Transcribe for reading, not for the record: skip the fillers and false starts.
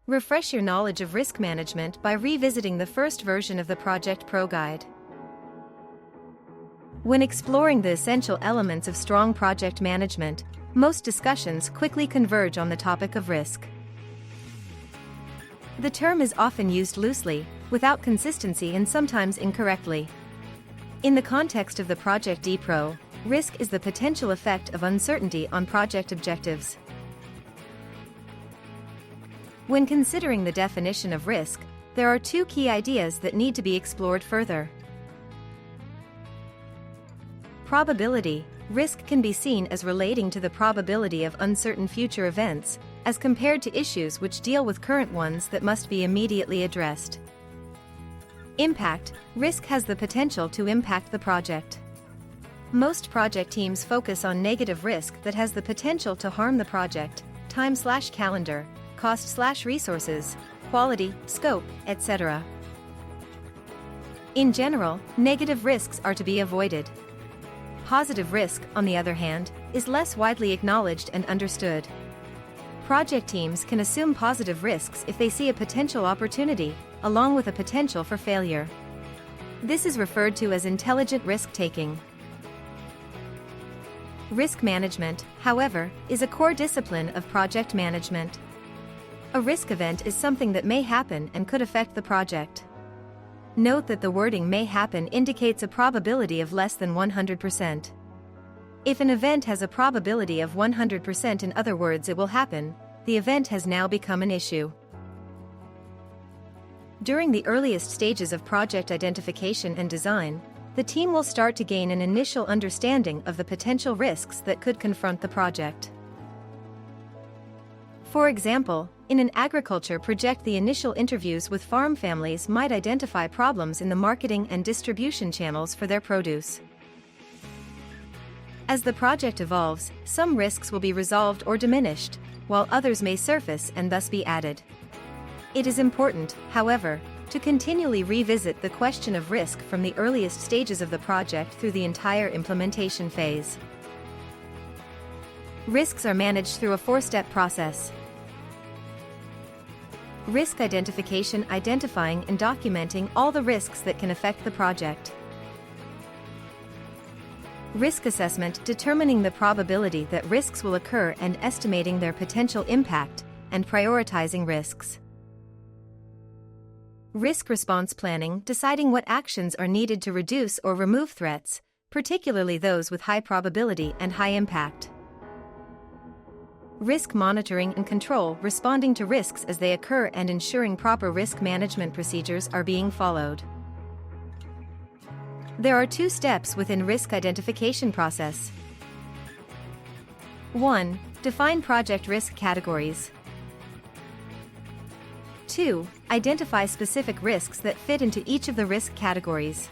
Refresh your knowledge of risk management by revisiting the first version of the Project Pro Guide. When exploring the essential elements of strong project management, most discussions quickly converge on the topic of risk. The term is often used loosely, without consistency and sometimes incorrectly. In the context of the Project DPro, risk is the potential effect of uncertainty on project objectives. When considering the definition of risk, there are two key ideas that need to be explored further. Probability. Risk can be seen as relating to the probability of uncertain future events, as compared to issues which deal with current ones that must be immediately addressed. Impact. Risk has the potential to impact the project. Most project teams focus on negative risk that has the potential to harm the project, time/calendar, cost/resources, quality, scope, etc. In general, negative risks are to be avoided. Positive risk, on the other hand, is less widely acknowledged and understood. Project teams can assume positive risks if they see a potential opportunity, along with a potential for failure. This is referred to as intelligent risk-taking. Risk management, however, is a core discipline of project management. A risk event is something that may happen and could affect the project. Note that the wording "may happen" indicates a probability of less than 100%. If an event has a probability of 100%, in other words it will happen, the event has now become an issue. During the earliest stages of project identification and design, the team will start to gain an initial understanding of the potential risks that could confront the project. For example, in an agriculture project, the initial interviews with farm families might identify problems in the marketing and distribution channels for their produce. As the project evolves, some risks will be resolved or diminished, while others may surface and thus be added. It is important, however, to continually revisit the question of risk from the earliest stages of the project through the entire implementation phase. Risks are managed through a four-step process. Risk identification: identifying and documenting all the risks that can affect the project. Risk assessment: determining the probability that risks will occur and estimating their potential impact, and prioritizing risks. Risk response planning: deciding what actions are needed to reduce or remove threats, particularly those with high probability and high impact. Risk monitoring and control: responding to risks as they occur and ensuring proper risk management procedures are being followed. There are two steps within risk identification process. 1. Define project risk categories. 2. Identify specific risks that fit into each of the risk categories.